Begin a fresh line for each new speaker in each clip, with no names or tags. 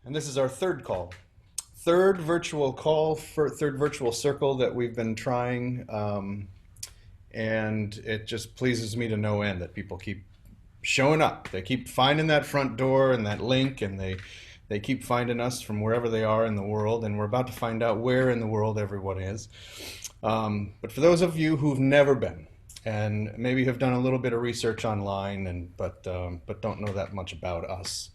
And this is our third call. Third virtual call for third virtual circle that we've been trying. And it just pleases me to no end that people keep showing up. They keep finding that front door and that link, and they keep finding us from wherever they are in the world. And we're about to find out where in the world everyone is. But for those of you who've never been, and maybe have done a little bit of research online, but don't know that much about us,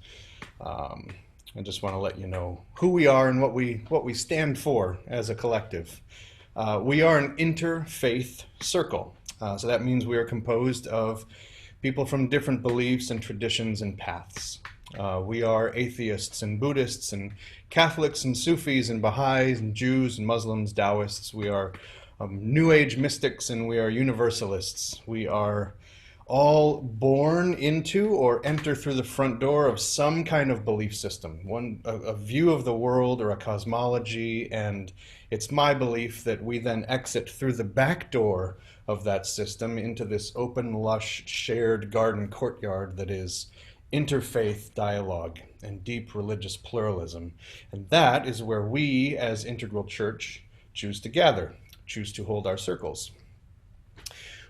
I just want to let you know who we are and what we stand for as a collective. We are an interfaith circle, so that means we are composed of people from different beliefs and traditions and paths. We are atheists and Buddhists and Catholics and Sufis and Baha'is and Jews and Muslims, Taoists. We are New Age mystics, and we are universalists. We are all born into or enter through the front door of some kind of belief system, a view of the world or a cosmology, and it's my belief that we then exit through the back door of that system into this open, lush, shared garden courtyard that is interfaith dialogue and deep religious pluralism. And that is where we, as Integral Church, choose to gather, choose to hold our circles.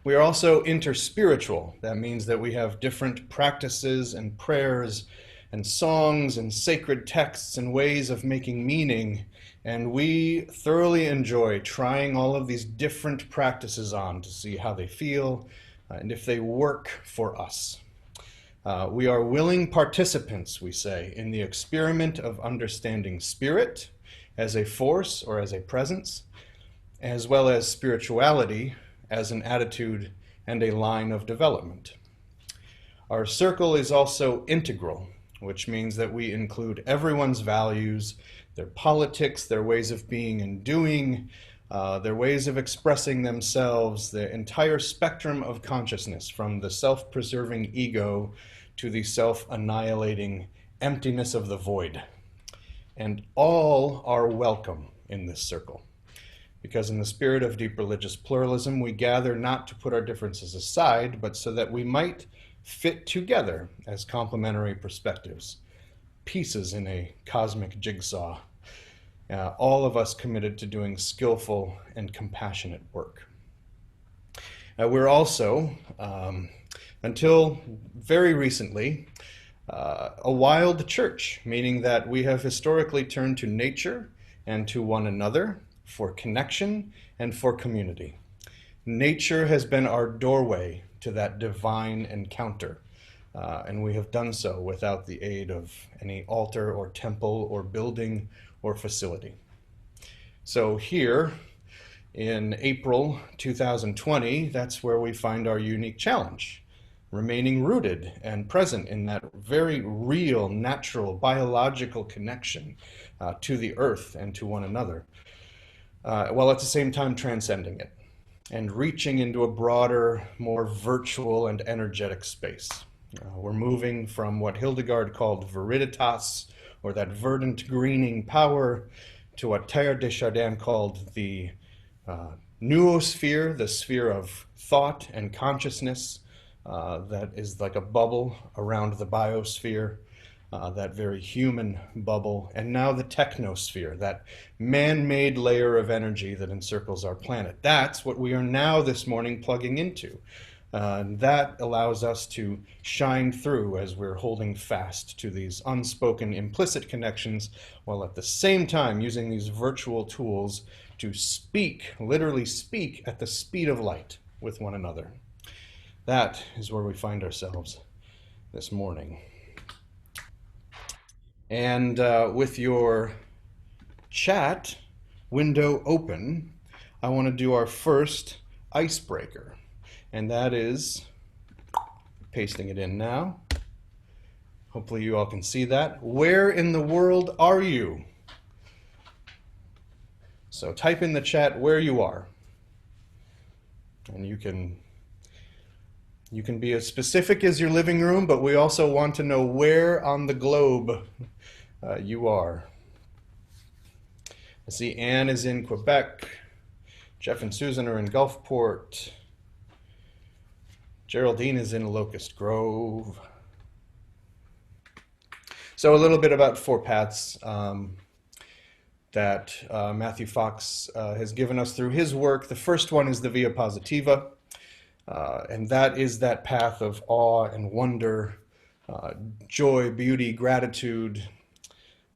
We are also interspiritual. That means that we have different practices and prayers and songs and sacred texts and ways of making meaning. And we thoroughly enjoy trying all of these different practices on to see how they feel and if they work for us. We are willing participants, we say, in the experiment of understanding spirit as a force or as a presence, as well as spirituality as an attitude and a line of development. Our circle is also integral, which means that we include everyone's values, their politics, their ways of being and doing, their ways of expressing themselves, the entire spectrum of consciousness, from the self-preserving ego to the self-annihilating emptiness of the void. And all are welcome in this circle. Because in the spirit of deep religious pluralism, we gather not to put our differences aside, but so that we might fit together as complementary perspectives, pieces in a cosmic jigsaw, all of us committed to doing skillful and compassionate work. We're also, until very recently, a wild church, meaning that we have historically turned to nature and to one another for connection and for community. Nature has been our doorway to that divine encounter, and we have done so without the aid of any altar or temple or building or facility. So here in April 2020, that's where we find our unique challenge, remaining rooted and present in that very real, natural, biological connection to the earth and to one another, while at the same time transcending it and reaching into a broader, more virtual and energetic space. We're moving from what Hildegard called viriditas, or that verdant greening power, to what Teilhard de Chardin called the noosphere, the sphere of thought and consciousness that is like a bubble around the biosphere, that very human bubble, and now the technosphere, that man-made layer of energy that encircles our planet. That's what we are now this morning plugging into. And that allows us to shine through as we're holding fast to these unspoken implicit connections, while at the same time using these virtual tools to speak, literally speak at the speed of light with one another. That is where we find ourselves this morning. And with your chat window open, I want to do our first icebreaker. And that is, pasting it in now. Hopefully you all can see that. Where in the world are you? So type in the chat where you are. And you can be as specific as your living room, but we also want to know where on the globe you are. I see Anne is in Quebec. Jeff and Susan are in Gulfport. Geraldine is in Locust Grove. So a little bit about four paths that Matthew Fox has given us through his work. The first one is the via positiva, and that is that path of awe and wonder, joy, beauty, gratitude,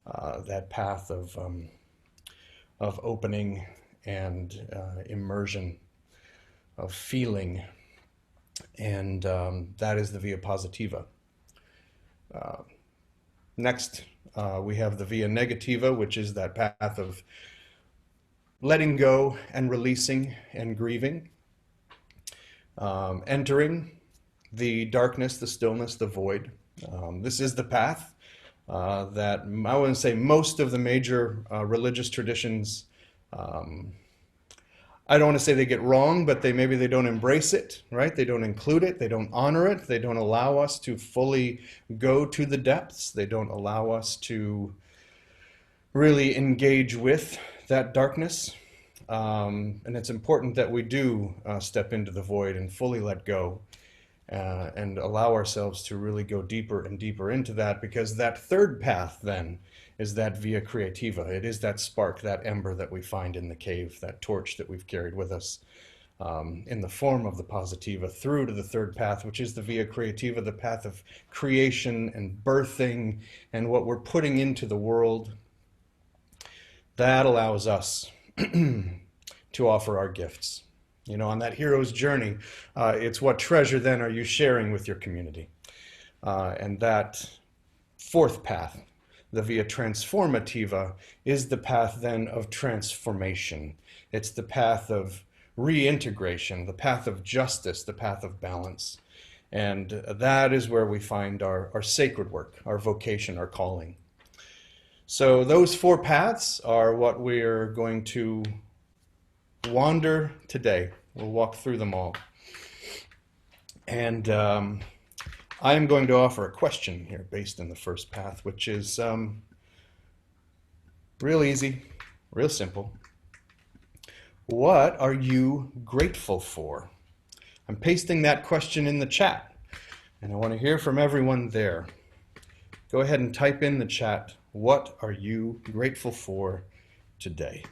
that path of opening and immersion, of feeling, and that is the via positiva. Next, we have the via negativa, which is that path of letting go and releasing and grieving, entering the darkness, the stillness, the void. This is the path that I wouldn't say most of the major religious traditions, I don't want to say they get wrong, but maybe they don't embrace it, right? They don't include it. They don't honor it. They don't allow us to fully go to the depths. They don't allow us to really engage with that darkness. And it's important that we do step into the void and fully let go and allow ourselves to really go deeper and deeper into that, because that third path then is that via creativa. It is that spark, that ember that we find in the cave, that torch that we've carried with us in the form of the positiva through to the third path, which is the via creativa, the path of creation and birthing and what we're putting into the world. That allows us to offer our gifts. You know, on that hero's journey, it's what treasure then are you sharing with your community? And that fourth path, the via transformativa, is the path then of transformation. It's the path of reintegration, the path of justice, the path of balance. And that is where we find our sacred work, our vocation, our calling. So those four paths are what we're going to wander today. We'll walk through them all. And I am going to offer a question here based on the first path, which is real easy, real simple. What are you grateful for? I'm pasting that question in the chat, and I want to hear from everyone there. Go ahead and type in the chat, what are you grateful for today?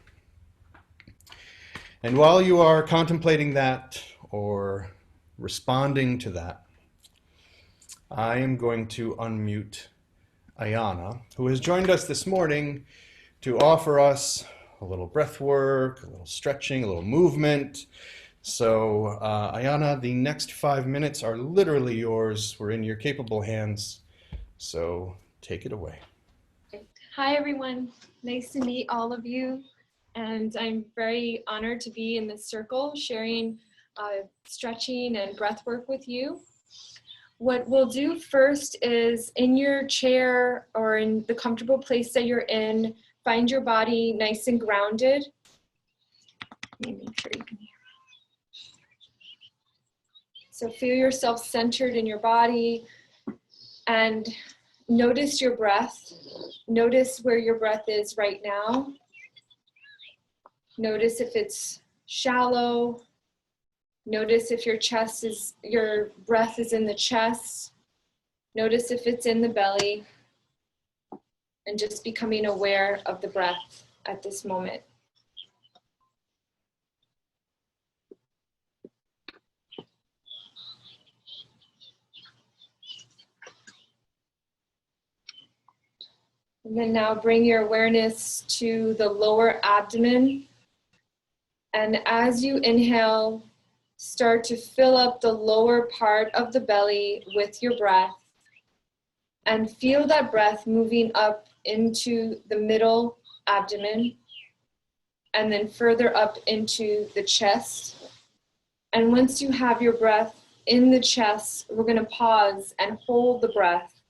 And while you are contemplating that or responding to that, I am going to unmute Ayana, who has joined us this morning to offer us a little breath work, a little stretching, a little movement. So Ayana, the next 5 minutes are literally yours. We're in your capable hands. So take it away.
Hi, everyone. Nice to meet all of you. And I'm very honored to be in this circle sharing stretching and breath work with you. What we'll do first is in your chair or in the comfortable place that you're in, find your body nice and grounded. Let me make sure you can hear me. So feel yourself centered in your body and notice your breath. Notice where your breath is right now. Notice if it's shallow. Notice if your breath is in the chest. Notice if it's in the belly. And just becoming aware of the breath at this moment. And then now bring your awareness to the lower abdomen. And as you inhale, start to fill up the lower part of the belly with your breath. And feel that breath moving up into the middle abdomen. And then further up into the chest. And once you have your breath in the chest, we're going to pause and hold the breath.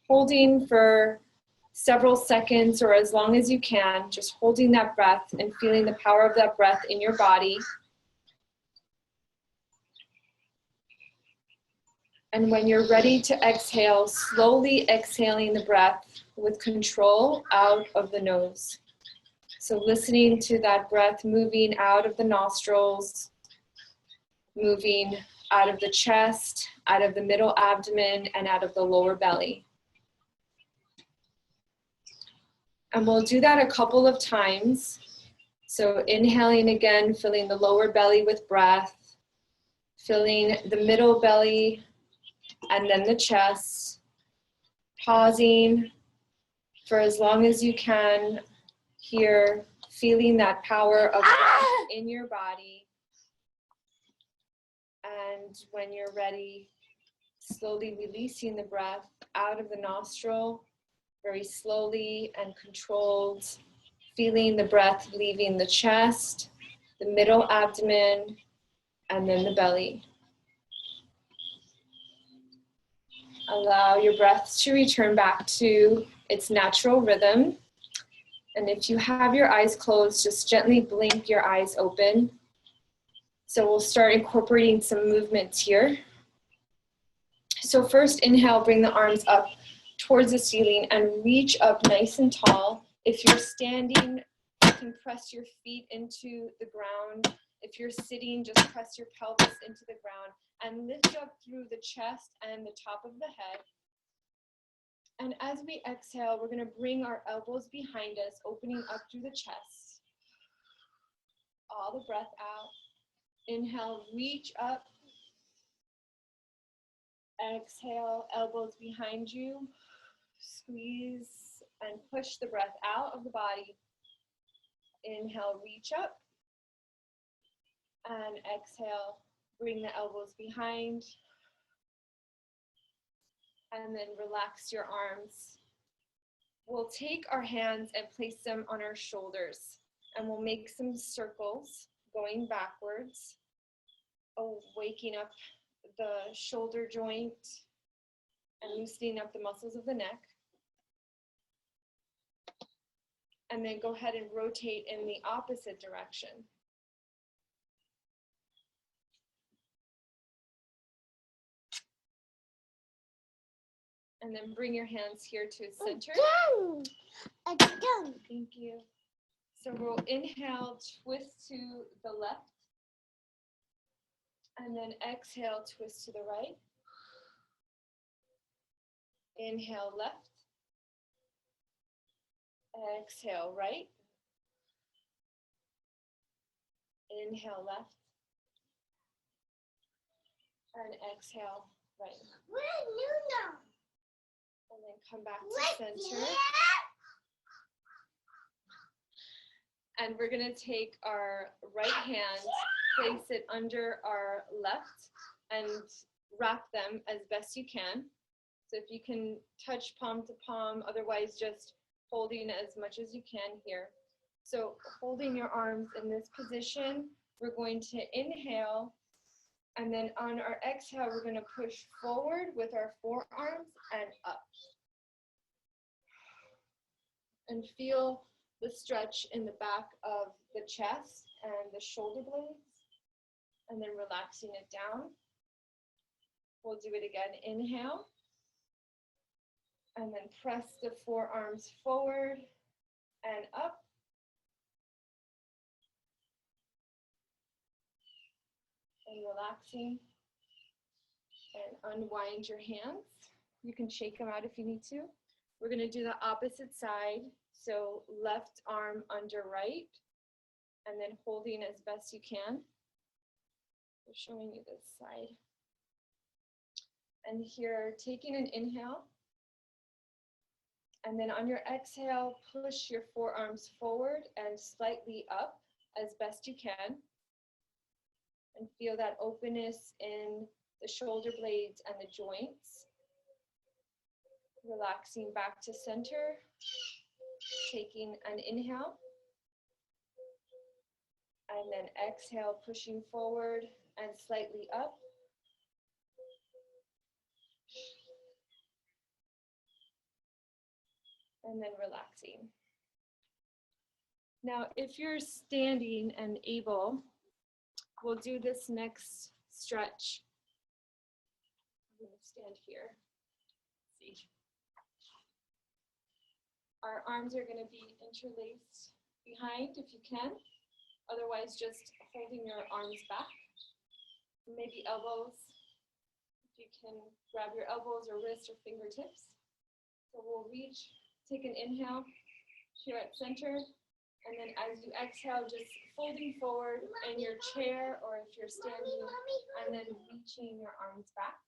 Holding for several seconds or as long as you can, just holding that breath and feeling the power of that breath in your body. And when you're ready to exhale, slowly exhaling the breath with control out of the nose. So listening to that breath moving out of the nostrils, moving out of the chest, out of the middle abdomen, and out of the lower belly. And we'll do that a couple of times. So inhaling again, filling the lower belly with breath, filling the middle belly and then the chest, pausing for as long as you can here, feeling that power of breath in your body. And when you're ready, slowly releasing the breath out of the nostril, very slowly and controlled, feeling the breath leaving the chest, the middle abdomen, and then the belly. Allow your breath to return back to its natural rhythm. And if you have your eyes closed, just gently blink your eyes open. So we'll start incorporating some movements here. So first inhale, bring the arms up towards the ceiling and reach up nice and tall. If you're standing, you can press your feet into the ground. If you're sitting, just press your pelvis into the ground and lift up through the chest and the top of the head. And as we exhale, we're going to bring our elbows behind us, opening up through the chest. All the breath out. Inhale, reach up. Exhale, elbows behind you. Squeeze and push the breath out of the body. Inhale, reach up. And exhale, bring the elbows behind. And then relax your arms. We'll take our hands and place them on our shoulders. And we'll make some circles going backwards. Waking up the shoulder joint and loosening up the muscles of the neck. And then go ahead and rotate in the opposite direction. And then bring your hands here to center. Again. Thank you. So we'll inhale, twist to the left. And then exhale, twist to the right. Inhale, left. Exhale, right. Inhale, left. And exhale, right. And then come back to center. And we're going to take our right hand, place it under our left, and wrap them as best you can. So if you can touch palm to palm, otherwise just holding as much as you can here. So holding your arms in this position, we're going to inhale, and then on our exhale, we're going to push forward with our forearms and up. And feel the stretch in the back of the chest and the shoulder blades, and then relaxing it down. We'll do it again. Inhale, and then press the forearms forward and up. And relaxing, and unwind your hands. You can shake them out if you need to. We're going to do the opposite side. So left arm under right, and then holding as best you can. We're showing you this side. And here, taking an inhale. And then on your exhale, push your forearms forward and slightly up as best you can. And feel that openness in the shoulder blades and the joints. Relaxing back to center. Taking an inhale. And then exhale, pushing forward and slightly up. And then relaxing. Now, if you're standing and able, we'll do this next stretch. I'm going to stand here. Let's see. Our arms are going to be interlaced behind if you can. Otherwise, just holding your arms back. Maybe elbows. If you can grab your elbows or wrists or fingertips. So we'll reach, take an inhale, here at center. And then as you exhale, just folding forward in your chair or if you're standing, and then reaching your arms back.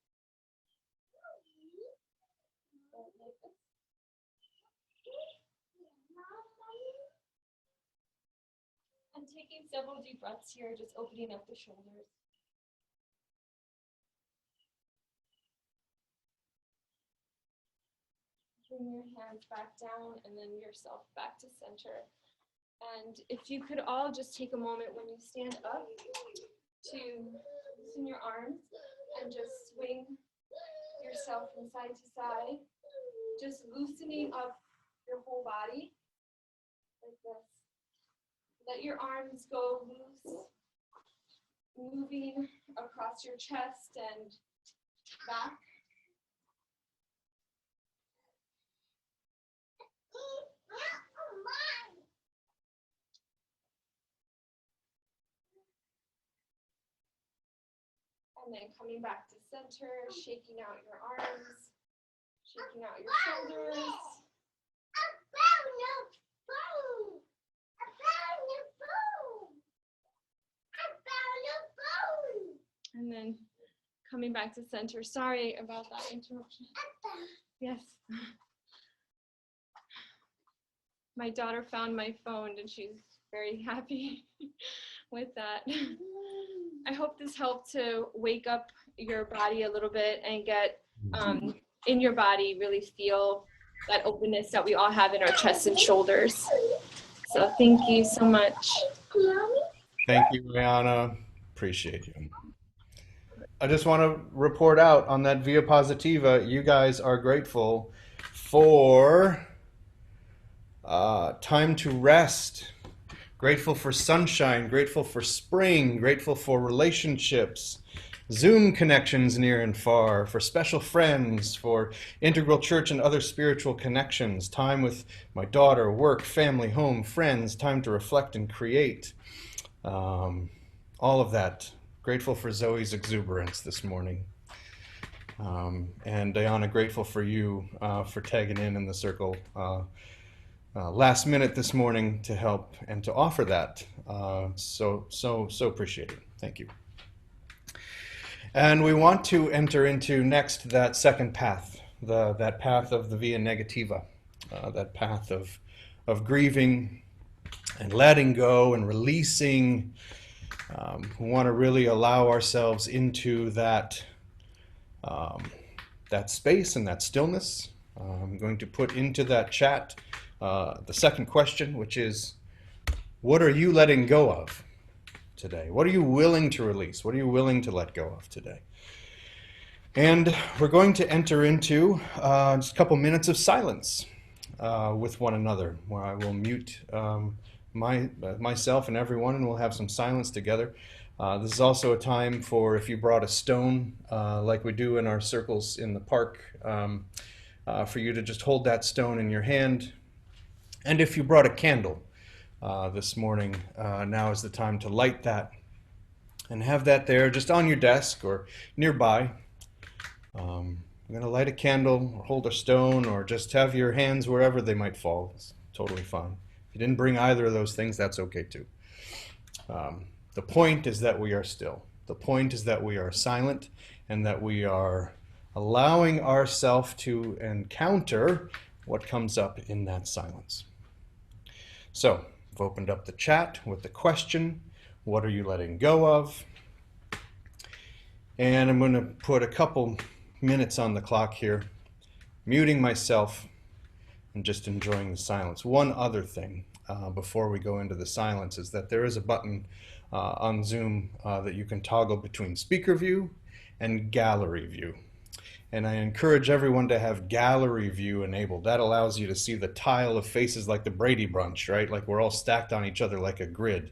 And taking several deep breaths here, just opening up the shoulders. Bring your hands back down and then yourself back to center. And if you could all just take a moment when you stand up to loosen your arms and just swing yourself from side to side, just loosening up your whole body like this. Let your arms go loose, moving across your chest and back. And then coming back to center, shaking out your arms, shaking out your shoulders. And then coming back to center. Sorry about that interruption. Yes. My daughter found my phone and she's very happy with that. I hope this helped to wake up your body a little bit and get in your body, really feel that openness that we all have in our chest and shoulders. So thank you so much.
Thank you, Rihanna. Appreciate you. I just want to report out on that Via Positiva. You guys are grateful for time to rest, grateful for sunshine, grateful for spring, grateful for relationships, Zoom connections near and far, for special friends, for integral church and other spiritual connections, time with my daughter, work, family, home, friends, time to reflect and create. All of that. Grateful for Zoe's exuberance this morning. And Diana, grateful for you for tagging in the circle last minute this morning to help and to offer that. So appreciate it. Thank you. And we want to enter into next that second path, that path of the via negativa, that path of grieving and letting go and releasing. We want to really allow ourselves into that that space and that stillness. I'm going to put into that chat the second question, which is, what are you letting go of today? What are you willing to release? What are you willing to let go of today? And we're going to enter into just a couple minutes of silence with one another, where I will mute myself and everyone, and we'll have some silence together. This is also a time for, if you brought a stone, like we do in our circles in the park, for you to just hold that stone in your hand. And if you brought a candle this morning, now is the time to light that and have that there just on your desk or nearby. I'm going to light a candle or hold a stone or just have your hands wherever they might fall. It's totally fine. If you didn't bring either of those things, that's okay too. The point is that we are still. The point is that we are silent and that we are allowing ourselves to encounter what comes up in that silence. So, I've opened up the chat with the question, what are you letting go of? And I'm going to put a couple minutes on the clock here, muting myself and just enjoying the silence. One other thing before we go into the silence is that there is a button on Zoom that you can toggle between speaker view and gallery view. And I encourage everyone to have gallery view enabled. That allows you to see the tile of faces like the Brady Bunch, right? Like we're all stacked on each other like a grid.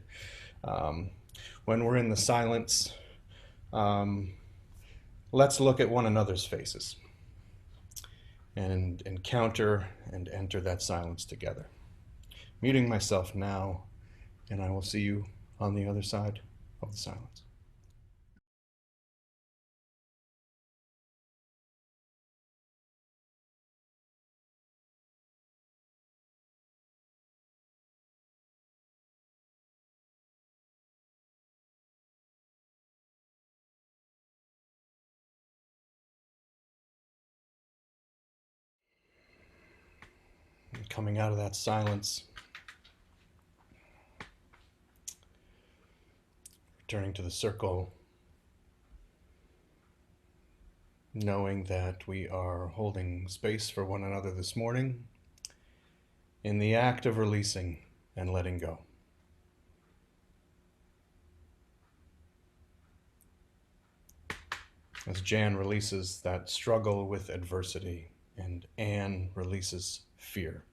When we're in the silence, let's look at one another's faces and encounter and enter that silence together. Muting myself now, and I will see you on the other side of the silence. coming out of that silence, returning to the circle, knowing that we are holding space for one another this morning in the act of releasing and letting go. As Jan releases that struggle with adversity, and Anne releases fear,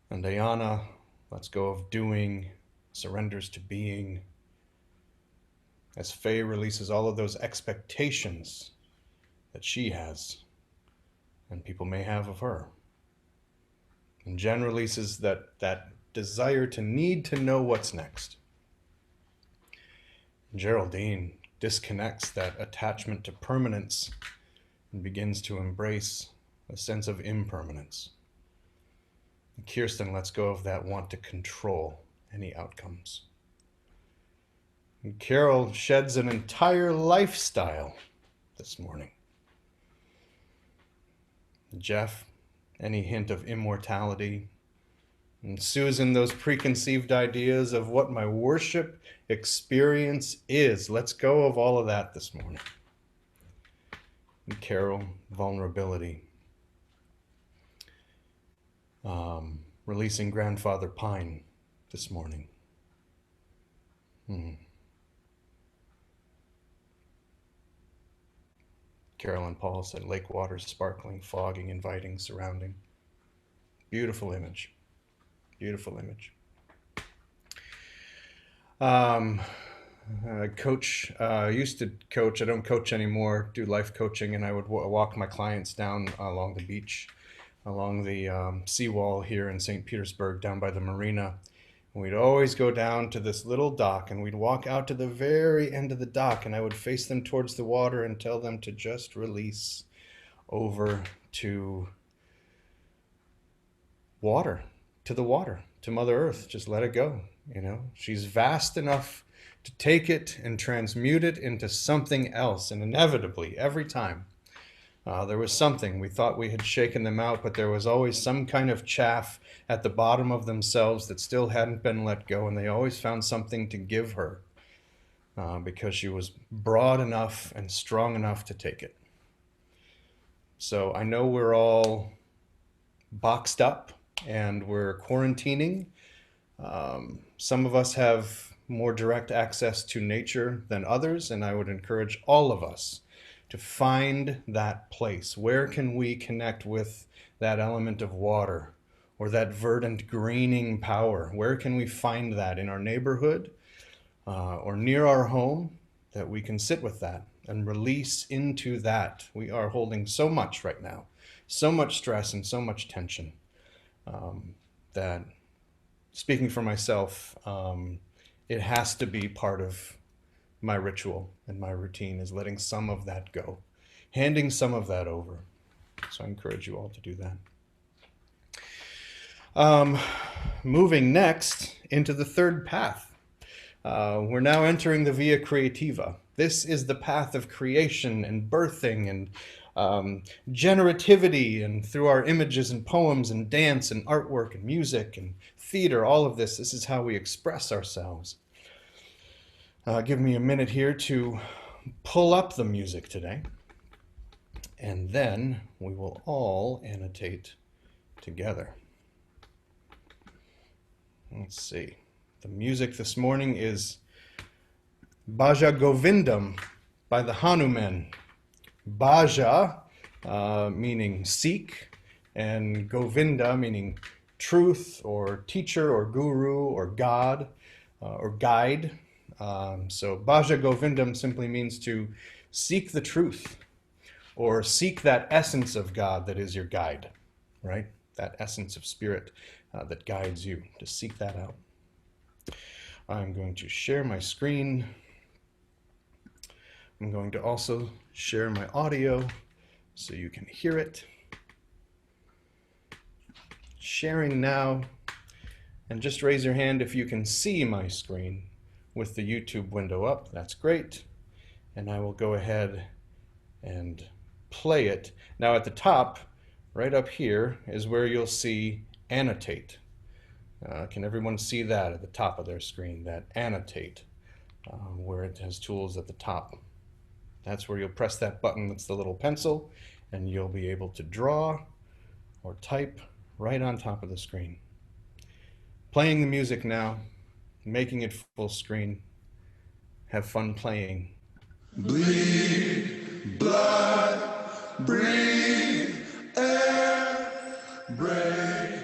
and Ayana lets go of doing, surrenders to being, as Faye releases all of those expectations that she has and people may have of her. And Jen releases that desire to need to know what's next. And Geraldine disconnects that attachment to permanence and begins to embrace a sense of impermanence. And Kirsten lets go of that want to control any outcomes. And Carol sheds an entire lifestyle this morning. Jeff, any hint of immortality. And Susan, those preconceived ideas of what my worship experience is. Let's go of all of that this morning. And Carol, vulnerability. Releasing Grandfather Pine this morning. Carol and Paul said lake water, sparkling, fogging, inviting, surrounding. Beautiful image. Beautiful image. Coach, used to coach. I don't coach anymore, do life coaching, and I would walk my clients down along the beach, along the seawall here in St. Petersburg, down by the marina. And we'd always go down to this little dock, and we'd walk out to the very end of the dock, and I would face them towards the water and tell them to just release over to water, to Mother Earth. Just let it go. You know, she's vast enough to take it and transmute it into something else. And inevitably, every time, there was something. We thought we had shaken them out, but there was always some kind of chaff at the bottom of themselves that still hadn't been let go, and they always found something to give her because she was broad enough and strong enough to take it. So I know we're all boxed up and we're quarantining. Some of us have more direct access to nature than others, and I would encourage all of us to find that place. Where can we connect with that element of water or that verdant greening power? Where can we find that in our neighborhood or near our home, that we can sit with that and release into that? We are holding so much right now, so much stress and so much tension that, speaking for myself, it has to be part of my ritual and my routine, is letting some of that go, handing some of that over. So I encourage you all to do that. Moving next into the third path. We're now entering the via creativa. This is the path of creation and birthing and generativity, and through our images and poems and dance and artwork and music and theater, all of this is how we express ourselves. Give me a minute here to pull up the music today, and then we will all annotate together. Let's see. The music this morning is Bhaja Govindam by the Hanuman. Bhaja meaning seek, and Govinda meaning truth or teacher or guru or God or guide. So Bhaja Govindam simply means to seek the truth, or seek that essence of God that is your guide, right? That essence of spirit that guides you, to seek that out. I'm going to share my screen. I'm going to also share my audio so you can hear it. Sharing now, and just raise your hand if you can see my screen with the YouTube window up. That's great. And I will go ahead and play it. Now at the top, right up here is where you'll see annotate. Can everyone see that at the top of their screen, that annotate, where it has tools at the top? That's where you'll press that button that's the little pencil, and you'll be able to draw or type right on top of the screen. Playing the music now, making it full screen. Have fun playing.
Bleed, blood, breathe, air, break,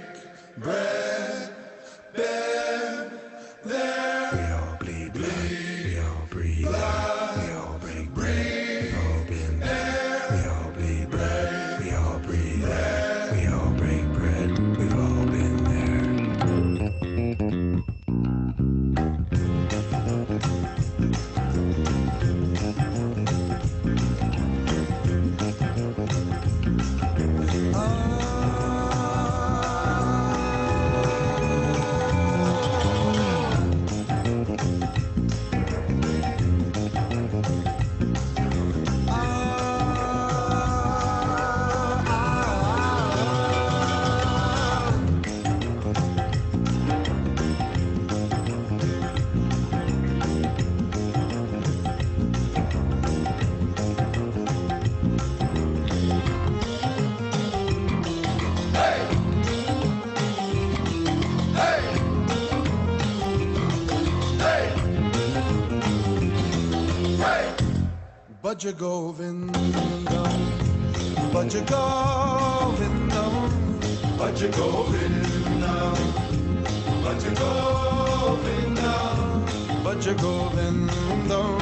bread, bend, there. We all bleed blood, we all breathe blood, we all break bread, we all bend air. We all bleed blood, we all breathe air, we all break bread, we've all been there. Bhaja Govindam, Bhaja Govindam, Bhaja Govindam, Bhaja Govindam, Bhaja Govindam,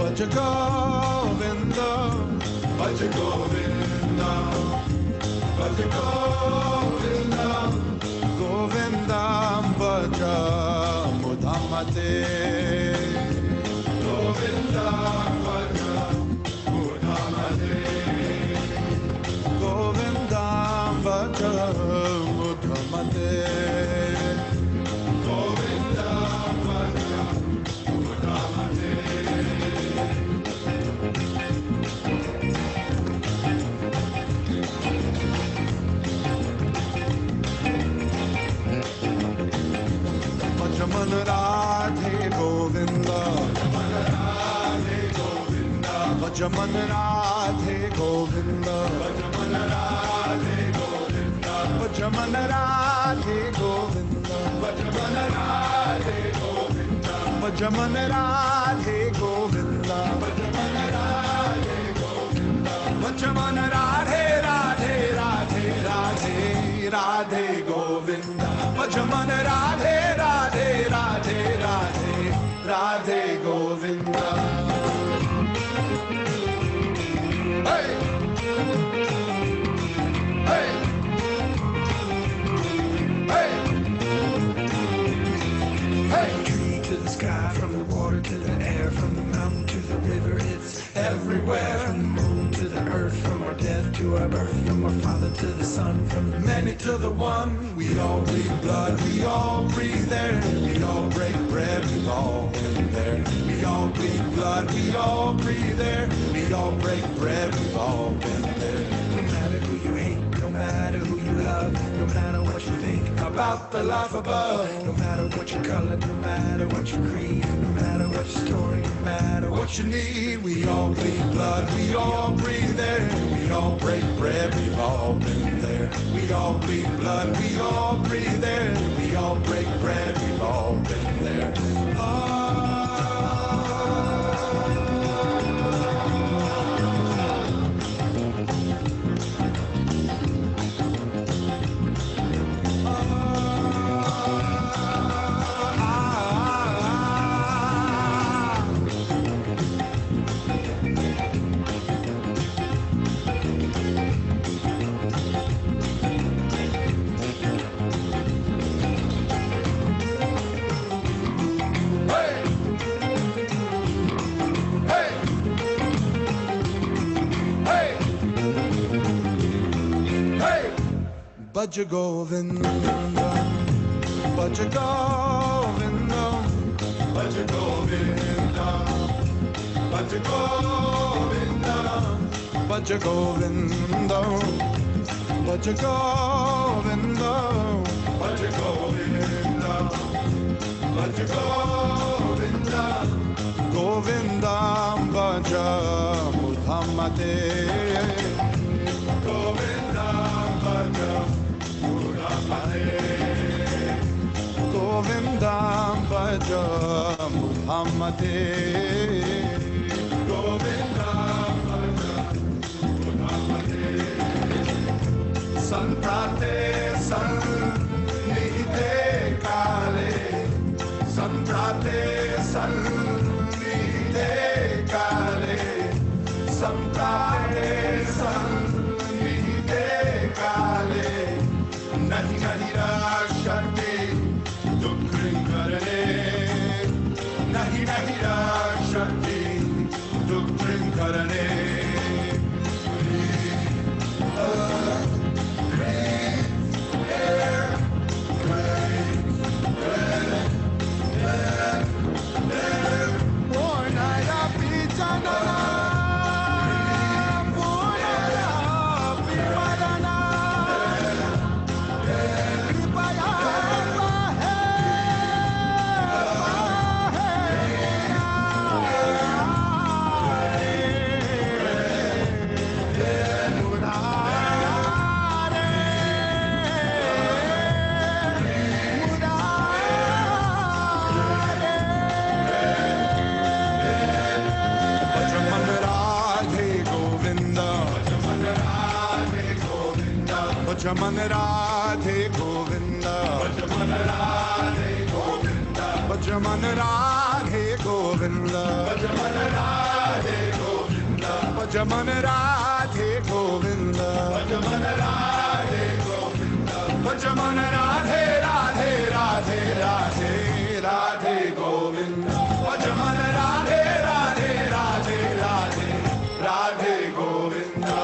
Bhaja Govindam, Bhaja Govindam, Bhaja Govindam, Govindam Bhaja Mudhamate. Govindam Bhaja Mudhamate. Govindam Bhaja Mudhamate. Govindam Bhaja Mudhamate. Bhajaman Radhe Govinda. Bhajaman Radhe Govinda, Bhajaman Radhe Govinda, Bhajaman Radhe Govinda, Bhajaman Radhe Govinda, Bhajaman Radhe Govinda, Bhajaman Radhe Govinda, Bhajaman Radhe Radhe Radhe Radhe Radhe Govinda, Bhajaman Radhe Radhe Radhe Radhe Radhe Govinda. Hey! Hey! Hey! Hey! Tree to the sky, from the water to the air, from the mountain to the river, it's everywhere. From the moon to the earth, from our death to our birth, from our father to the son, from the many to the one. We all bleed blood, we all breathe air, we all break bread, we've all been there. We all bleed blood, we all breathe air, we all break bread, we've all been there. No matter who you hate, no matter who you love, no matter what you think about the life above, no matter what your color, no matter what your creed, no matter what your story, no matter what you need. We all bleed blood, we all breathe air, we all break bread, we've all been there. We all bleed blood, we all breathe air, we all break bread, we've all been there. Bhaja Govindam, Bhaja Govindam, Bhaja Govindam, Bhaja Govindam, Bhaja Govindam, Bhaja Govinda, Bhaja Govinda, Bhaja Govinda, Govinda Bhaja Mudhamate, Govinda Bhaja Mudhamate, Govinda Bhaja Mudhamate, Govinda Bhaja Mudhamate. Samprate sannihite kale, Samprate sannihite kale, Samprate sannihite kale, Nahi nahi rakshate dukkrim karane, Nahi nahi rakshate dukkrim karane. Bhajaman Radhe Govinda, Bhajaman Radhe Govinda, Bhajaman Radhe Govinda, Bhajaman Radhe Govinda, Bhajaman Radhe Govinda, Bhajaman Radhe Govinda, Bhajaman Radhe Radhe Radhe Radhe Radhe Govinda, Bhajaman Radhe Radhe Radhe Radhe Radhe Govinda.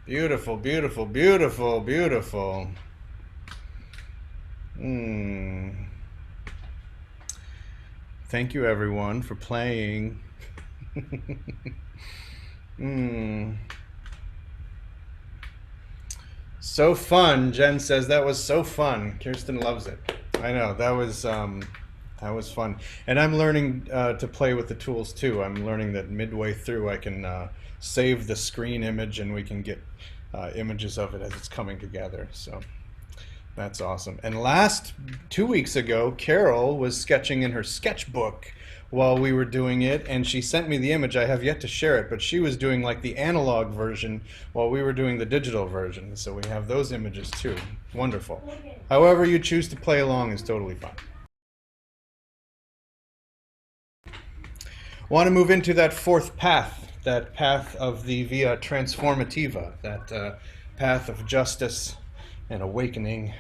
Beautiful, beautiful, beautiful, beautiful. Thank you, everyone, for playing. So fun. Jen says that was so fun. Kirsten loves it. I know that was fun, and I'm learning to play with the tools too. I'm learning that midway through I can save the screen image, and we can get images of it as it's coming together. So that's awesome. And 2 weeks ago, Carol was sketching in her sketchbook while we were doing it, and she sent me the image. I have yet to share it, but she was doing like the analog version while we were doing the digital version. So we have those images too. Wonderful. However you choose to play along is totally fine. Want to move into that fourth path, that path of the via transformativa, that path of justice and awakening,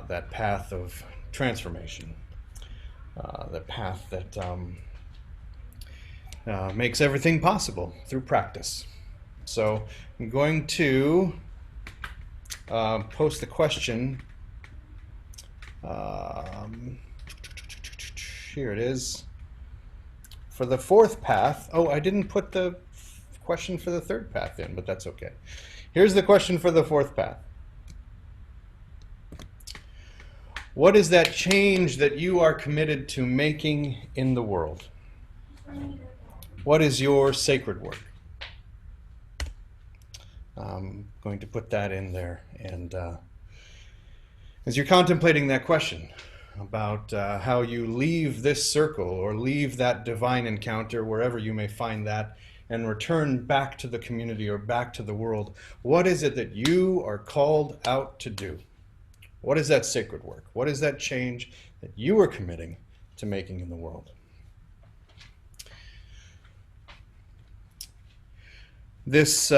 that path of transformation, the path that makes everything possible through practice. So I'm going to post the question. Here it is. For the fourth path, oh, I didn't put the question for the third path in, but that's okay. Here's the question for the fourth path. What is that change that you are committed to making in the world? What is your sacred work? I'm going to put that in there. And as you're contemplating that question about how you leave this circle or leave that divine encounter, wherever you may find that, and return back to the community or back to the world, what is it that you are called out to do? What is that sacred work? What is that change that you are committing to making in the world? This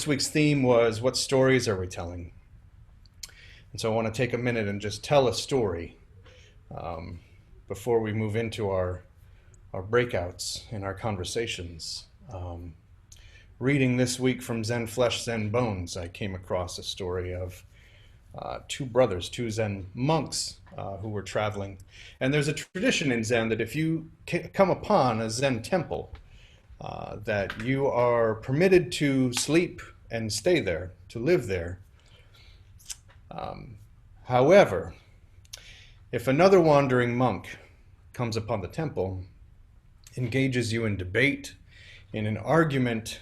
week's theme was, what stories are we telling? And so I want to take a minute and just tell a story before we move into our breakouts, in our conversations. Reading this week from Zen Flesh, Zen Bones, I came across a story of two brothers, two Zen monks who were traveling. And there's a tradition in Zen that if you come upon a Zen temple, that you are permitted to sleep and stay there, to live there. However, if another wandering monk comes upon the temple, engages you in debate, in an argument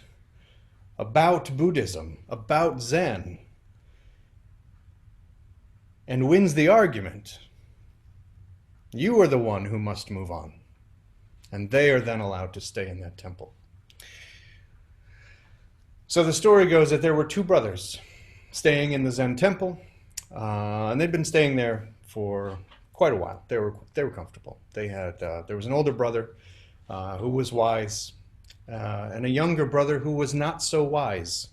about Buddhism, about Zen, and wins the argument, you are the one who must move on. And they are then allowed to stay in that temple. So the story goes that there were two brothers staying in the Zen temple, and they'd been staying there for quite a while. They were comfortable. There was an older brother who was wise, and a younger brother who was not so wise.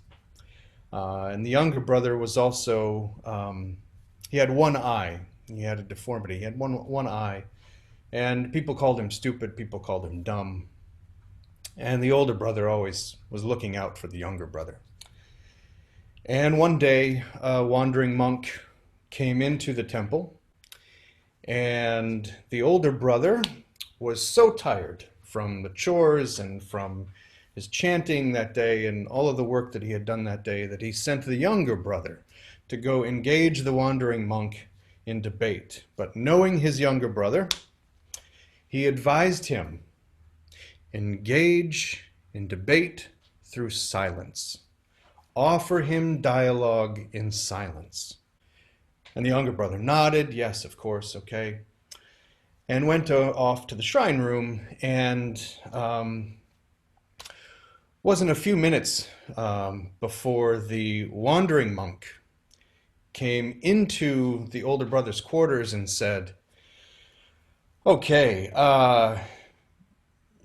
And the younger brother was also, he had one eye. He had a deformity. He had one eye. And people called him stupid. People called him dumb. And the older brother always was looking out for the younger brother. And one day, a wandering monk came into the temple. And the older brother was so tired from the chores and from his chanting that day and all of the work that he had done that day that he sent the younger brother to go engage the wandering monk in debate. But knowing his younger brother, he advised him, engage in debate through silence. Offer him dialogue in silence. And the younger brother nodded, yes, of course, okay, and went off to the shrine room, and wasn't a few minutes before the wandering monk came into the older brother's quarters and said, okay,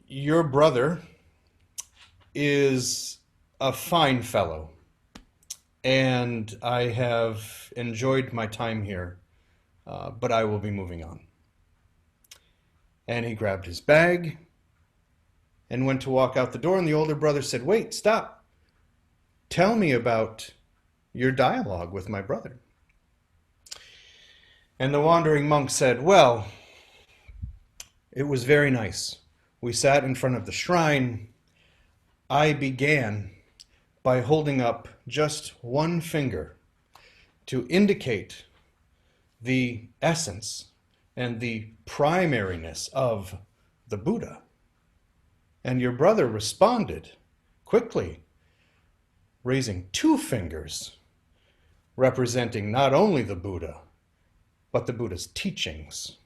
your brother is a fine fellow, and I have enjoyed my time here, but I will be moving on. And he grabbed his bag and went to walk out the door, and the older brother said, wait, stop. Tell me about your dialogue with my brother. And the wandering monk said, well, it was very nice. We sat in front of the shrine. I began by holding up just one finger to indicate the essence and the primariness of the Buddha. And your brother responded quickly, raising two fingers, representing not only the Buddha, but the Buddha's teachings.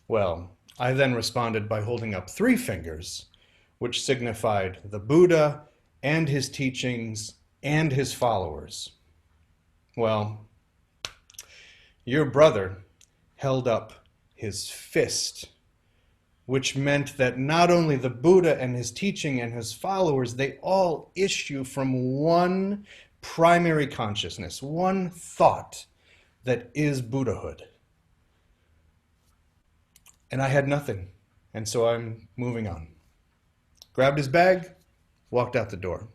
Well, I then responded by holding up three fingers, which signified the Buddha and his teachings and his followers. Well, your brother held up his fist, which meant that not only the Buddha and his teaching and his followers, they all issue from one primary consciousness, one thought that is Buddhahood. And I had nothing, and so I'm moving on. Grabbed his bag, walked out the door.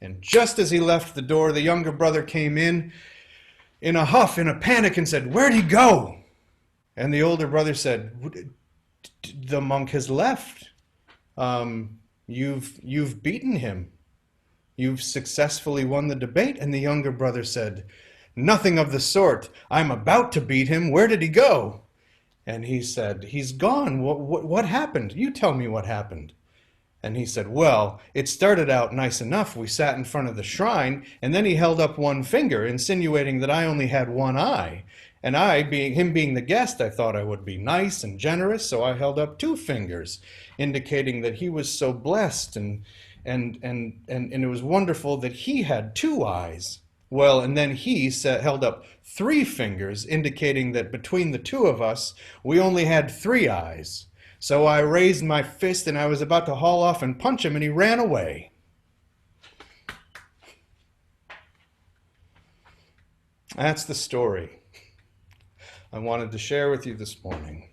And just as he left the door, the younger brother came in a huff, in a panic, and said, where'd he go? And the older brother said, the monk has left. You've beaten him. You've successfully won the debate. And the younger brother said, nothing of the sort. I'm about to beat him. Where did he go? And he said, he's gone. What happened? You tell me what happened. And he said, well, it started out nice enough. We sat in front of the shrine, and then he held up one finger, insinuating that I only had one eye. And him being the guest, I thought I would be nice and generous, so I held up two fingers, indicating that he was so blessed, and it was wonderful that he had two eyes. Well, and then he held up three fingers, indicating that between the two of us, we only had three eyes. So I raised my fist, and I was about to haul off and punch him, and he ran away. That's the story I wanted to share with you this morning.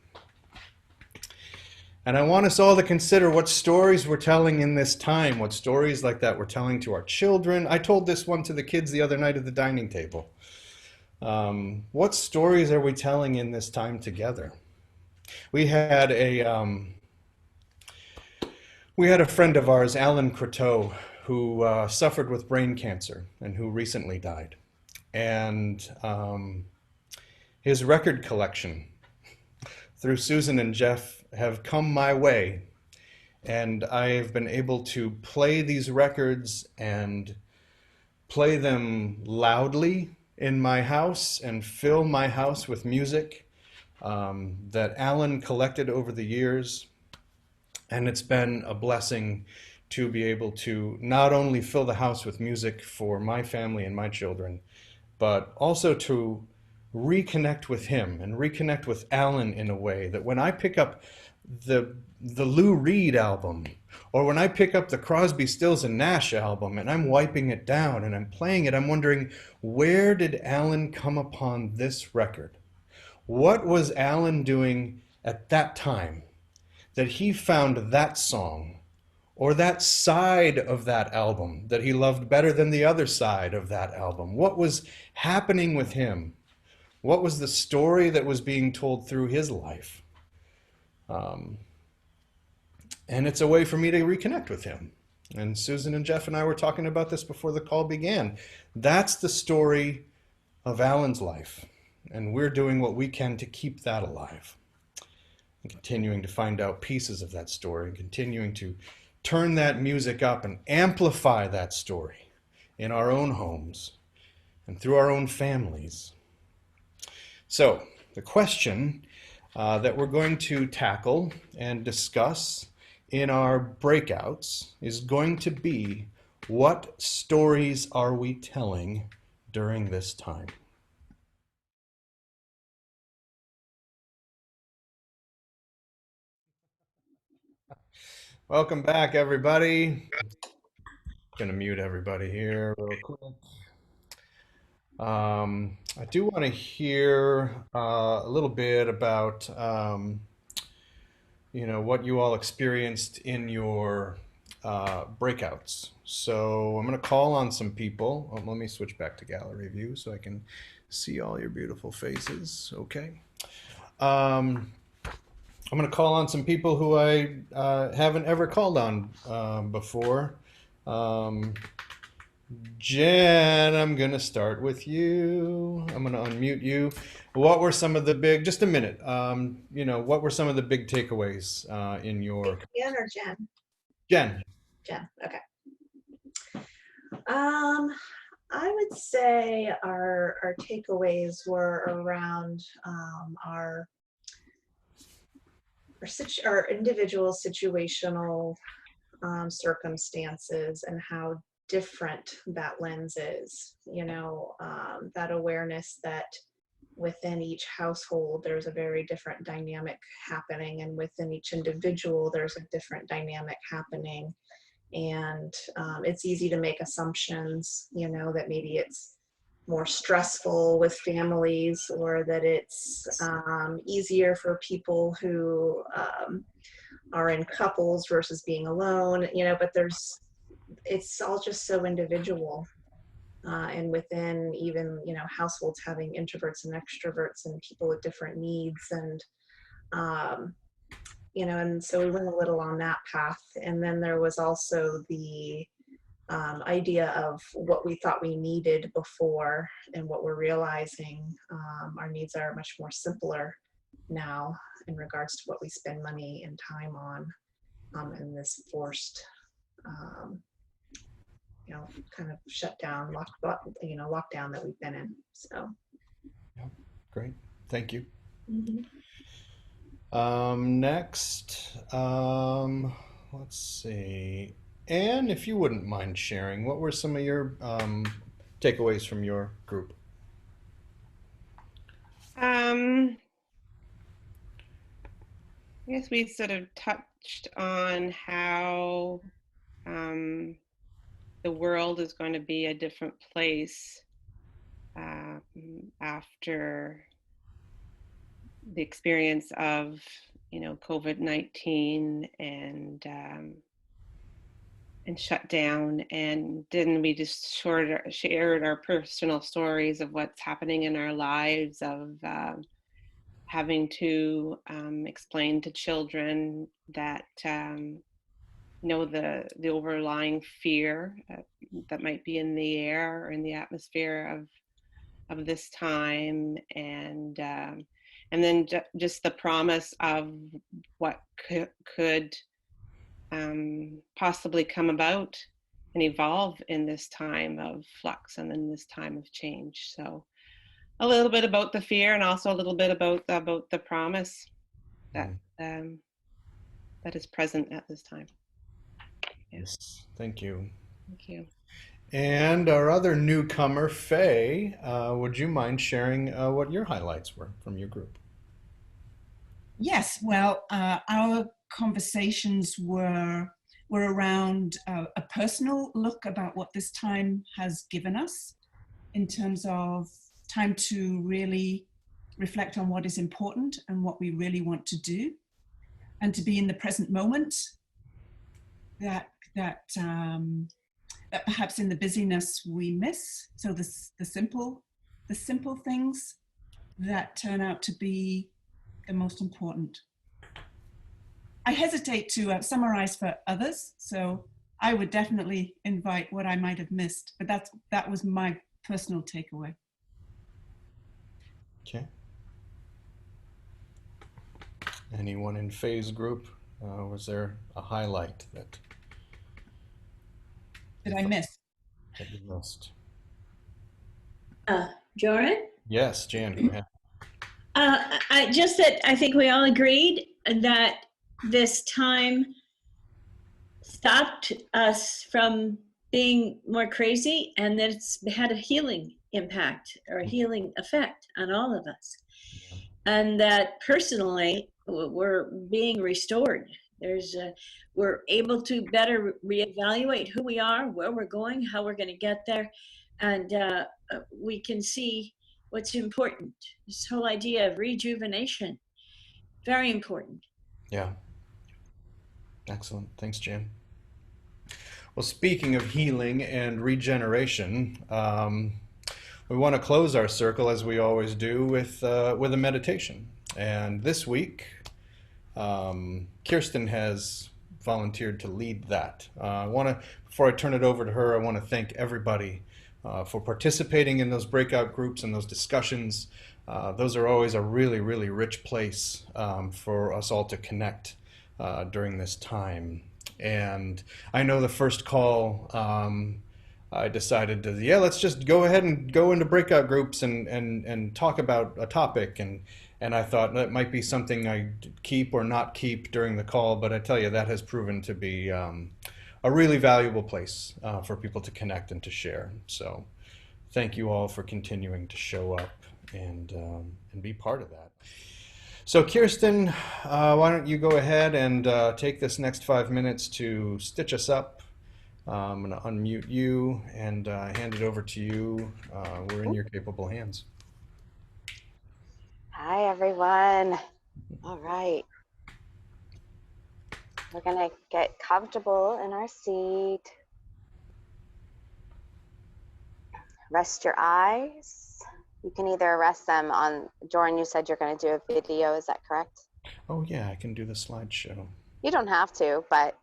And I want us all to consider what stories we're telling in this time, what stories like that we're telling to our children. I told this one to the kids the other night at the dining table. What stories are we telling in this time together? We had a we had a friend of ours, Alan Croteau, who suffered with brain cancer and who recently died. And his record collection through Susan and Jeff have come my way, and I have been able to play these records and play them loudly in my house and fill my house with music that Alan collected over the years. And it's been a blessing to be able to not only fill the house with music for my family and my children, but also to reconnect with him and reconnect with Alan in a way that when I pick up the Lou Reed album, or when I pick up the Crosby, Stills and Nash album and I'm wiping it down and I'm playing it, I'm wondering, where did Alan come upon this record? What was Alan doing at that time that he found that song or that side of that album that he loved better than the other side of that album? What was happening with him? What was the story that was being told through his life? Um, and it's a way for me to reconnect with him. And Susan and Jeff and I were talking about this before the call began. That's the story of Alan's life. And we're doing what we can to keep that alive. And continuing to find out pieces of that story and continuing to turn that music up and amplify that story in our own homes and through our own families. So, the question that we're going to tackle and discuss in our breakouts is going to be, what stories are we telling during this time? Welcome back, everybody. I'm going to mute everybody here real quick. I do want to hear a little bit about what you all experienced in your breakouts. So I'm going to call on some people. Let me switch back to gallery view so I can see all your beautiful faces. Okay. Um, I'm going to call on some people who I haven't ever called on before. Um, Jen, I'm going to start with you. I'm going to unmute you. What were some of the big, just a minute, what were some of the big takeaways in your,
Jen or Jen?
Jen?
Jen, okay. I would say our takeaways were around our individual situational circumstances and how different that lens is. That awareness that within each household there's a very different dynamic happening, and within each individual there's a different dynamic happening. And it's easy to make assumptions, that maybe it's more stressful with families, or that it's easier for people who are in couples versus being alone, but it's all just so individual. And within even, households having introverts and extroverts and people with different needs. And and so we went a little on that path. And then there was also the idea of what we thought we needed before and what we're realizing our needs are much more simpler now in regards to what we spend money and time on in this forced kind of shutdown, lockdown that we've been in. So
Yeah, great. Thank you.
mhm.
Next, let's see. Anne, if you wouldn't mind sharing, what were some of your takeaways from your group?
I guess we sort of touched on how the world is going to be a different place after the experience of, COVID-19 and shut down, and then we just shared our personal stories of what's happening in our lives, of having to explain to children that the overlying fear that might be in the air or in the atmosphere of this time, and then just the promise of what could possibly come about and evolve in this time of flux and in this time of change. So a little bit about the fear, and also a little bit about the promise that that is present at this time. Yeah.
Yes, thank you.
Thank you.
And our other newcomer, Faye, would you mind sharing what your highlights were from your group?
Yes, well, our conversations were around a personal look about what this time has given us in terms of time to really reflect on what is important and what we really want to do, and to be in the present moment. That perhaps in the busyness we miss. So the simple things that turn out to be the most important. I hesitate to summarize for others, so I would definitely invite what I might have missed, but that was my personal takeaway.
Okay. Anyone in Faye's group? Was there a highlight that
Did I miss?
you missed?
Joran?
Yes, Jan, go ahead.
I think we all agreed that this time stopped us from being more crazy, and that it's had a healing impact or a healing effect on all of us. And that personally, we're being restored. We're able to better reevaluate who we are, where we're going, how we're going to get there, and we can see what's important. This whole idea of rejuvenation, very important.
Yeah. Excellent. Thanks, Jan. Well, speaking of healing and regeneration, we want to close our circle, as we always do, with a meditation. And this week, Kirsten has volunteered to lead that. Before I turn it over to her, I want to thank everybody for participating in those breakout groups and those discussions. Those are always a really, really rich place for us all to connect during this time. And I know the first call, I decided to, let's just go ahead and go into breakout groups and talk about a topic. And I thought that might be something I keep or not keep during the call, but I tell you, that has proven to be a really valuable place for people to connect and to share. So thank you all for continuing to show up and be part of that. So Kirsten, why don't you go ahead and take this next 5 minutes to stitch us up. I'm going to unmute you and hand it over to you. We're in your capable hands.
Hi, everyone. All right. We're going to get comfortable in our seat. Rest your eyes. You can either rest them on, Joran, you said you're going to do a video. Is that correct?
Oh, yeah, I can do the slideshow.
You don't have to, but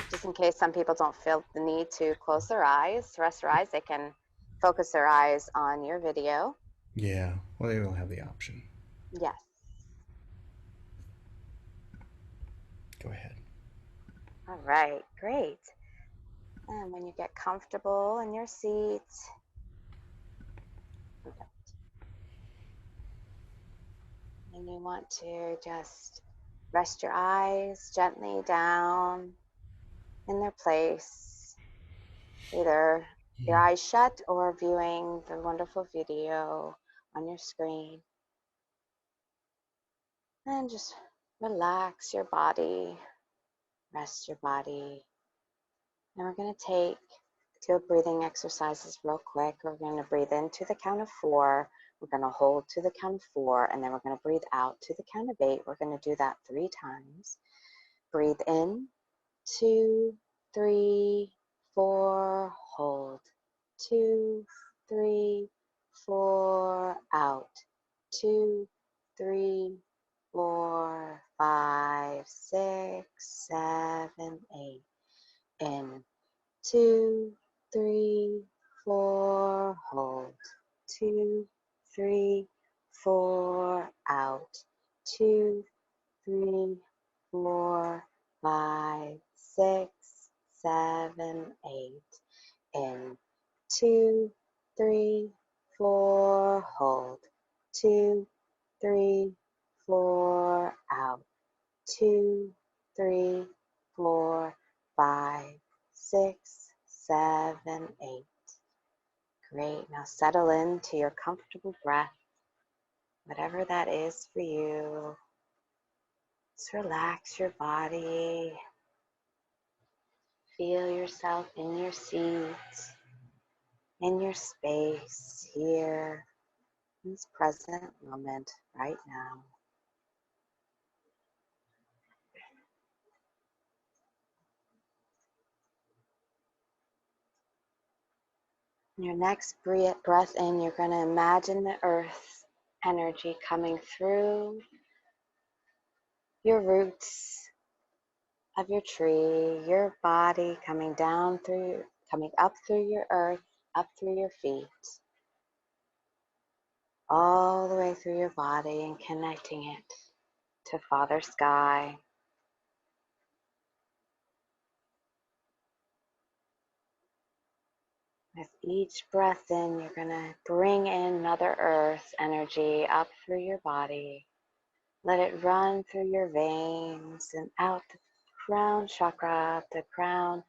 just in case some people don't feel the need to close their eyes, rest their eyes, they can focus their eyes on your video.
Yeah, well, they will have the option.
Yes.
Go ahead.
All right, great. And when you get comfortable in your seat, and you want to just rest your eyes gently down in their place, either your eyes shut or viewing the wonderful video on your screen. And just relax your body, rest your body. And we're going to take 2 breathing exercises real quick. We're going to breathe into the count of 4 We're going to hold to the count of 4, and then we're going to breathe out to the count of 8. We're going to do that 3 times. Breathe in, 2, 3, 4, hold. 2, 3, 4, out. 2, 3, 4, 5, 6, 7, 8. In, 2, 3, 4, hold. 2, 3, 4, out. 2, 3, 4, 5, 6, 7, 8. In, 2, 3, 4, hold. 2, 3, 4, out. 2, 3, 4, 5, 6, 7, 8. Great. Now settle into your comfortable breath, whatever that is for you. Just relax your body. Feel yourself in your seat, in your space here, in this present moment right now. Your next breath in, you're going to imagine the earth energy coming through your roots of your tree, your body coming down through, coming up through your earth, up through your feet, all the way through your body and connecting it to Father Sky. With each breath in, you're going to bring in Mother Earth energy up through your body. Let it run through your veins and out the crown chakra, up the crown,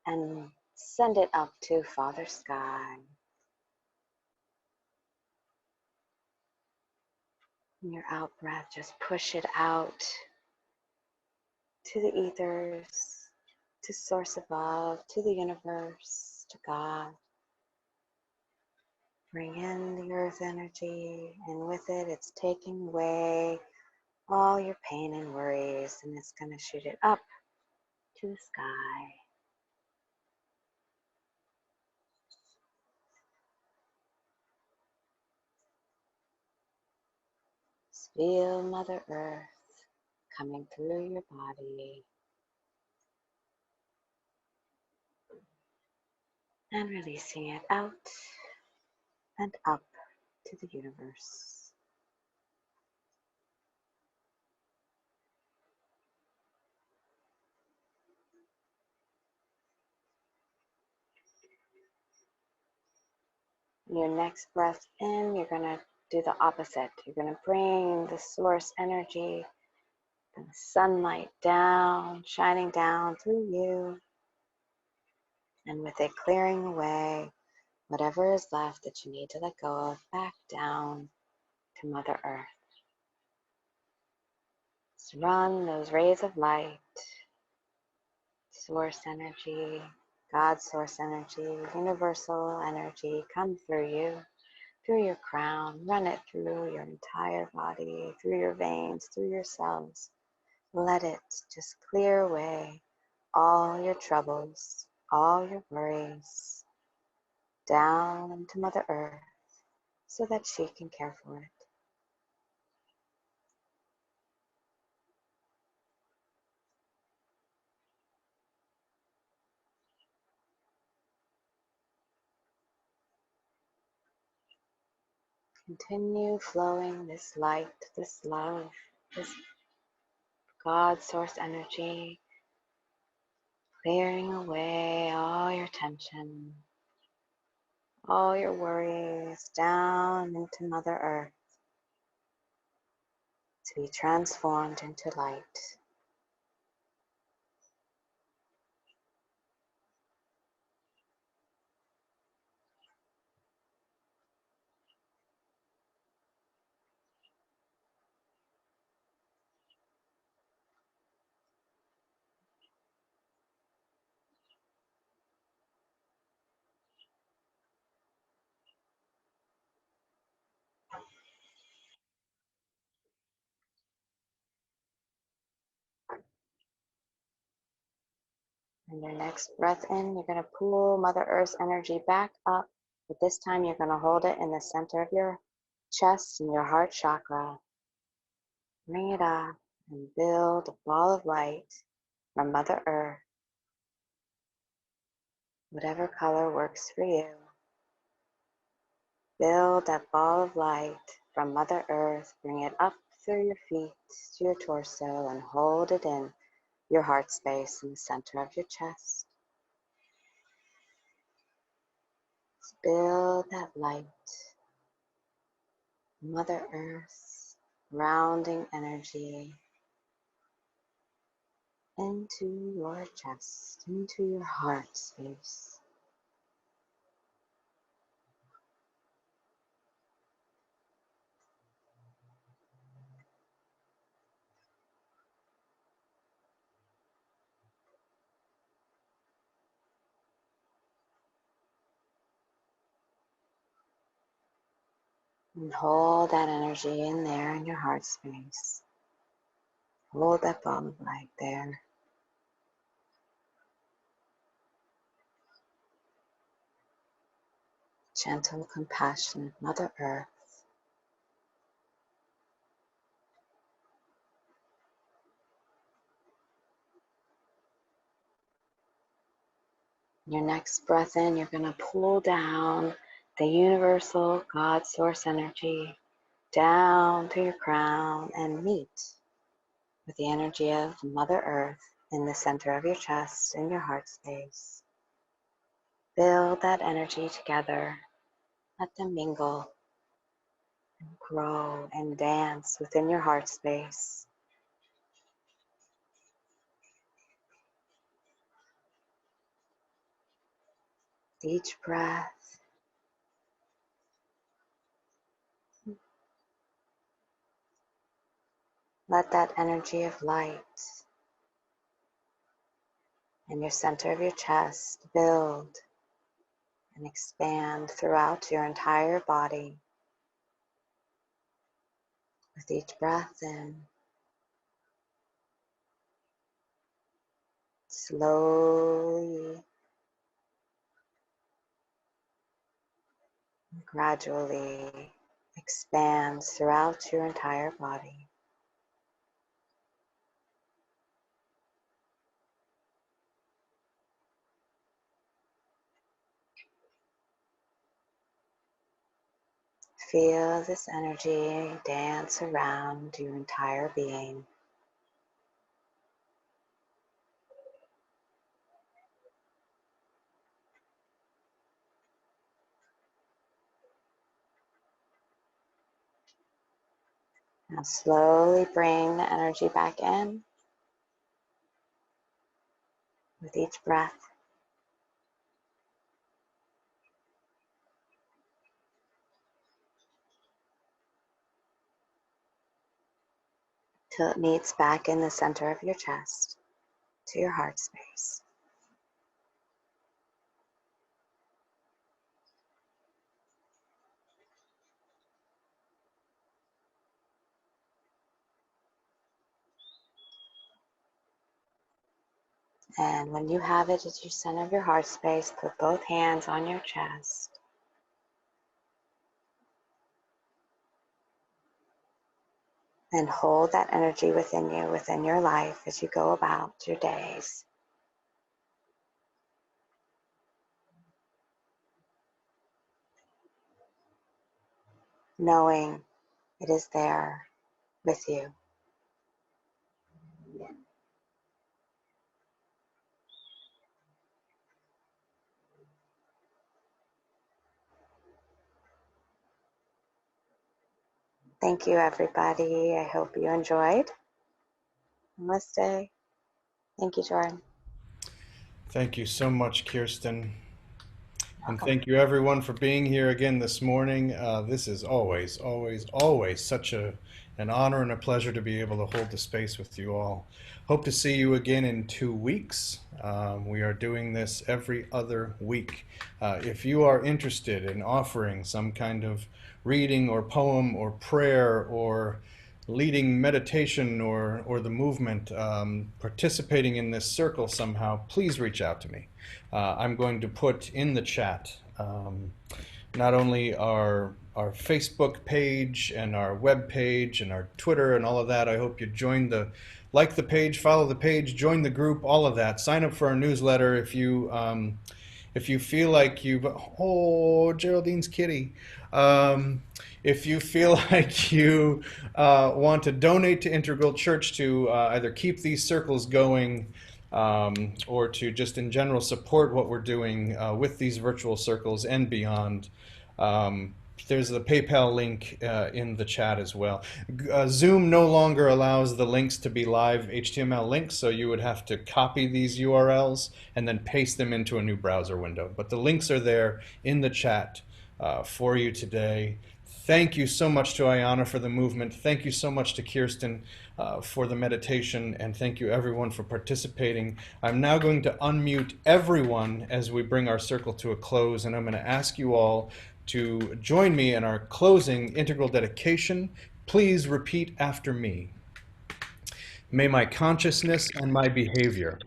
and send it up to Father Sky. In your out breath, just push it out to the ethers, to Source above, to the universe, to God. Bring in the earth energy, and with it, it's taking away all your pain and worries, and it's going to shoot it up to the sky. Just feel Mother Earth coming through your body and releasing it out and up to the universe. Your next breath in, you're going to do the opposite. You're going to bring the source energy and the sunlight down, shining down through you, and with it clearing away whatever is left that you need to let go of, back down to Mother Earth. Just run those rays of light, source energy, God source energy, universal energy come through you, through your crown, run it through your entire body, through your veins, through your cells. Let it just clear away all your troubles, all your worries, down into Mother Earth so that she can care for it. Continue flowing this light, this love, this God source energy, clearing away all your tension, all your worries down into Mother Earth to be transformed into light. And your next breath in, you're going to pull Mother Earth's energy back up, but this time you're going to hold it in the center of your chest and your heart chakra. Bring it up and build a ball of light from Mother Earth, whatever color works for you. Build that ball of light from Mother Earth, bring it up through your feet to your torso and hold it in your heart space in the center of your chest. Build that light, Mother Earth, grounding energy into your chest, into your heart space. And hold that energy in there in your heart space. Hold that ball of light there. Gentle, compassionate Mother Earth. Your next breath in, you're going to pull down the universal God source energy down to your crown and meet with the energy of Mother Earth in the center of your chest, in your heart space. Build that energy together. Let them mingle and grow and dance within your heart space. Each breath, let that energy of light in your center of your chest build and expand throughout your entire body. With each breath in, slowly, gradually expands throughout your entire body. Feel this energy dance around your entire being. Now slowly bring the energy back in with each breath. Till it meets back in the center of your chest to your heart space. And when you have it at your center of your heart space, put both hands on your chest. And hold that energy within you, within your life as you go about your days. Knowing it is there with you. Thank you, everybody. I hope you enjoyed. Namaste. Thank you, Jordan.
Thank you so much, Kirsten. And
Welcome.
thank you, everyone, for being here again this morning. This is always, always, always such an honor and a pleasure to be able to hold the space with you all. Hope to see you again in 2 weeks. We are doing this every other week. If you are interested in offering some kind of reading or poem or prayer or leading meditation or the movement, participating in this circle somehow, please reach out to me. I'm going to put in the chat not only our Facebook page and our web page and our Twitter and all of that. I hope you join like the page, follow the page, join the group, all of that. Sign up for our newsletter if you feel like Geraldine's kitty. If you feel like you want to donate to Integral Church to either keep these circles going or to just in general support what we're doing with these virtual circles and beyond, there's the PayPal link in the chat as well. Zoom no longer allows the links to be live HTML links, so you would have to copy these URLs and then paste them into a new browser window. But the links are there in the chat for you today. Thank you so much to Ayana for the movement. Thank you so much to Kirsten for the meditation, and thank you everyone for participating. I'm now going to unmute everyone as we bring our circle to a close, and I'm going to ask you all to join me in our closing integral dedication. Please repeat after me. May my consciousness and my behavior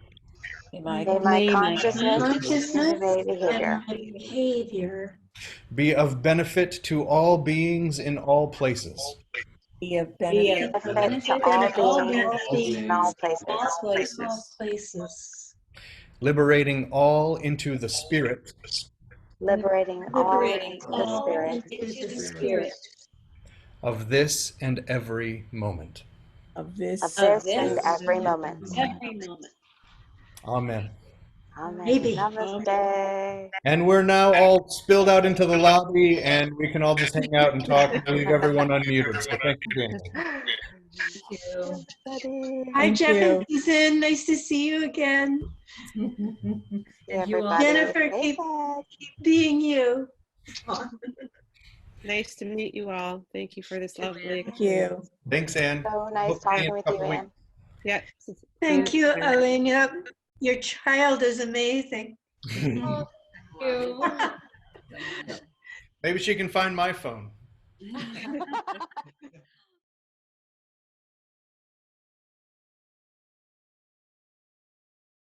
May my consciousness and my behavior
be of benefit to all beings in all places,
Be of
benefit to all beings in all places,
liberating all into the spirit,
liberating all into the spirit
of this and every moment.
of this
and every moment.
Amen.
Amen.
Maybe.
Namaste.
And we're now all spilled out into the lobby, and we can all just hang out and talk and leave everyone unmuted. So thank you, James.
Hi,
Thank
Jeff
you.
and Susan. Nice to see you again.
Everybody.
Jennifer, keep being you.
Nice to meet you all. Thank you for this lovely.
Thank you.
Thanks, Anne.
So nice
Hope to see
talking
you in a
with you,
couple
Anne.
Yeah.
Thank you, Elena. Your child is amazing.
Thank you.
Maybe she can find my phone.